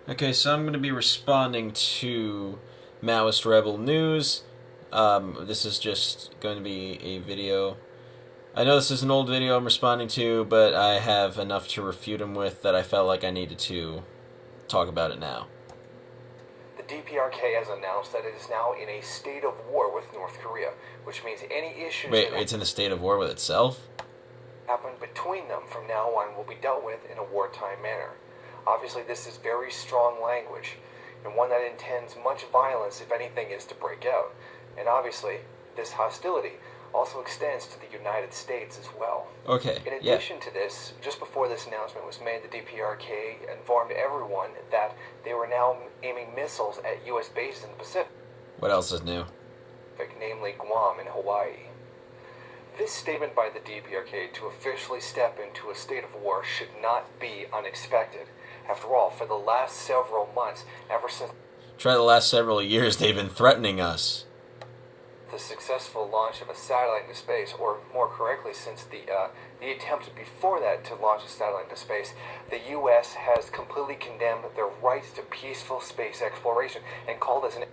Okay, so I'm going to be responding to Maoist Rebel News. This is just going to be a video. I know this is an old video I'm responding to, but I have enough to refute him with that I felt like I needed to talk about it now. The DPRK has announced that it is now in a state of war with North Korea, which means any issues Wait, that it's in a state of war with itself? happen between them from now on will be dealt with in a wartime manner. Obviously, this is very strong language, and one that intends much violence if anything is to break out. And obviously, this hostility also extends to the United States as well. Okay, In yeah. addition to this, just before this announcement was made, the DPRK informed everyone that they were now aiming missiles at U.S. bases in the Pacific, What else is new? namely Guam and Hawaii. This statement by the DPRK to officially step into a state of war should not be unexpected. After all, for the last several months, ever since Try the last several years they've been threatening us. the successful launch of a satellite into space, or more correctly, since the attempt before that to launch a satellite into space, the U.S. has completely condemned their rights to peaceful space exploration and called this an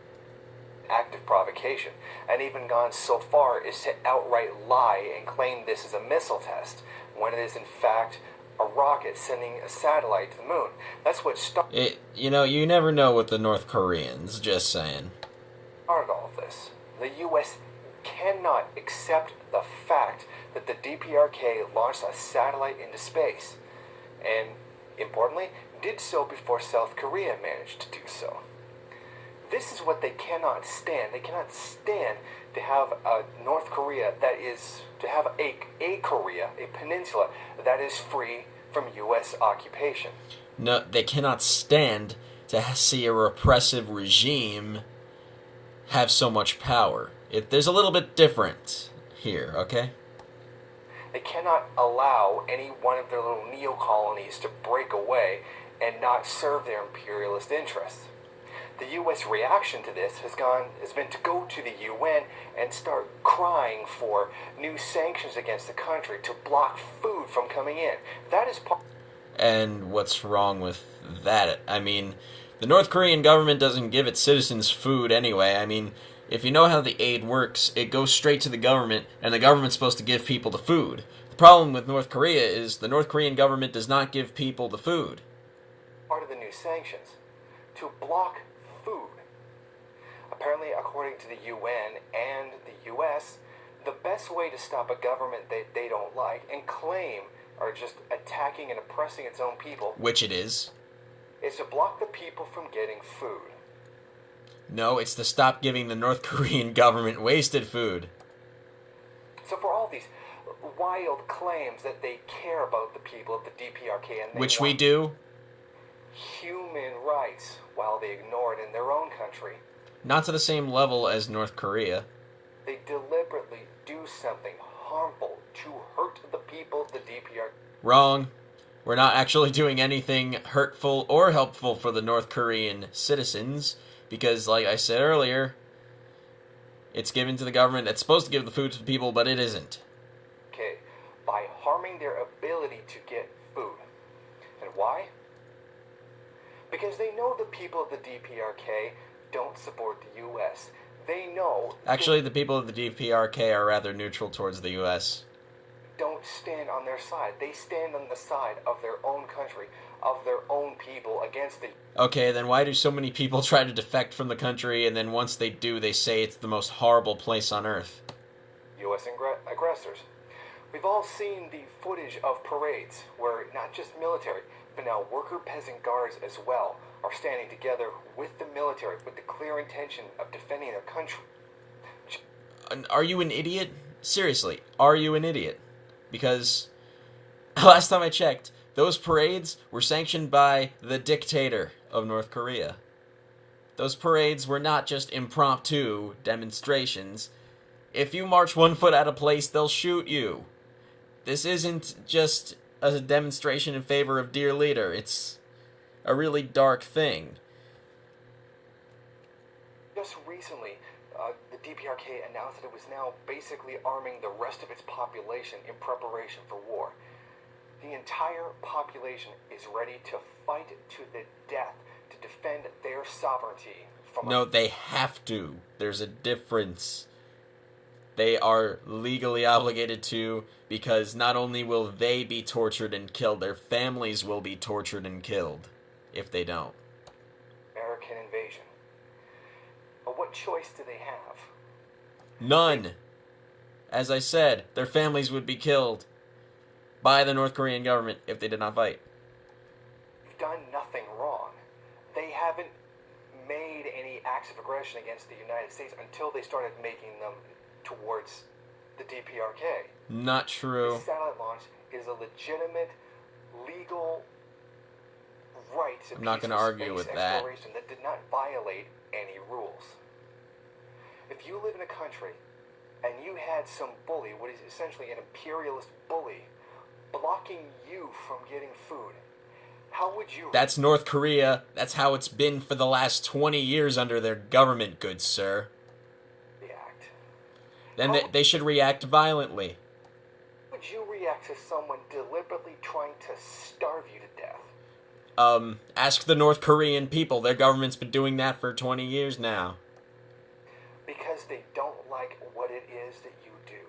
active provocation, and even gone so far as to outright lie and claim this is a missile test, when it is in fact a rocket sending a satellite to the moon. That's what You never know with the North Koreans, just saying. started all of this. The U.S. cannot accept the fact that the DPRK launched a satellite into space, and importantly, did so before South Korea managed to do so. This is what they cannot stand. They cannot stand to have a North Korea that is, to have a Korea, a peninsula, that is free from U.S. occupation. No, they cannot stand to see a repressive regime have so much power. There's a little bit different here, okay? They cannot allow any one of their little neo-colonies to break away and not serve their imperialist interests. The U.S. reaction to this has been to go to the UN and start crying for new sanctions against the country to block food from coming in. That is part. And what's wrong with that? I mean, the North Korean government doesn't give its citizens food anyway. I mean, if you know how the aid works, it goes straight to the government, and the government's supposed to give people the food. The problem with North Korea is the North Korean government does not give people the food. Part of the new sanctions to block food. Apparently, according to the UN and the U.S., the best way to stop a government that they don't like and claim are just attacking and oppressing its own people, Which it is to block the people from getting food. No, it's to stop giving the North Korean government wasted food. So for all these wild claims that they care about the people of the DPRK and they Which we want do. human rights while they ignore it in their own country, Not to the same level as North Korea. they deliberately do something harmful to hurt the people of the DPRK. Wrong. We're not actually doing anything hurtful or helpful for the North Korean citizens, because, like I said earlier, it's given to the government. It's supposed to give the food to the people, but it isn't. By harming their ability to get food. And why? Because they know the people of the DPRK don't support the U.S. They know Actually, the people of the DPRK are rather neutral towards the U.S. don't stand on their side. They stand on the side of their own country, of their own people against the Okay, then why do so many people try to defect from the country, and then once they do, they say it's the most horrible place on earth? U.S. aggressors. We've all seen the footage of parades where not just military, but now worker peasant guards as well are standing together with the military with the clear intention of defending their country. Are you an idiot? Seriously, are you an idiot? Because last time I checked, those parades were sanctioned by the dictator of North Korea. Those parades were not just impromptu demonstrations. If you march 1 foot out of place, they'll shoot you. This isn't just a demonstration in favor of dear leader. It's a really dark thing. Just recently, the DPRK announced that it was now basically arming the rest of its population in preparation for war. The entire population is ready to fight to the death to defend their sovereignty from No, they have to. There's a difference. They are legally obligated to, because not only will they be tortured and killed, their families will be tortured and killed if they don't. American invasion. But what choice do they have? None. As I said, their families would be killed by the North Korean government if they did not fight. They've done nothing wrong. They haven't made any acts of aggression against the United States until they started making them towards the DPRK. Not true. The satellite launch is a legitimate, legal right to I'm not going gonna to argue with that. exploration that did not violate any rules. If you live in a country and you had some bully, what is essentially an imperialist bully, blocking you from getting food, how would you... That's North Korea. That's how it's been for the last 20 years under their government, good sir. react? Then they should react violently. How would you react to someone deliberately trying to starve you to death? Ask the North Korean people. Their government's been doing that for 20 years now. Because they don't like what it is that you do.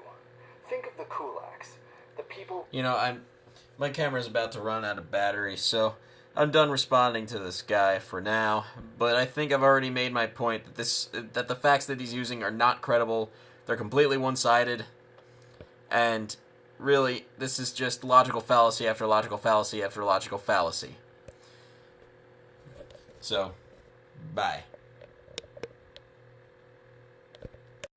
Think of the kulaks. The people... You know, my camera's about to run out of battery, so I'm done responding to this guy for now. But I think I've already made my point that the facts that he's using are not credible. They're completely one-sided. And really, this is just logical fallacy after logical fallacy after logical fallacy. So, bye.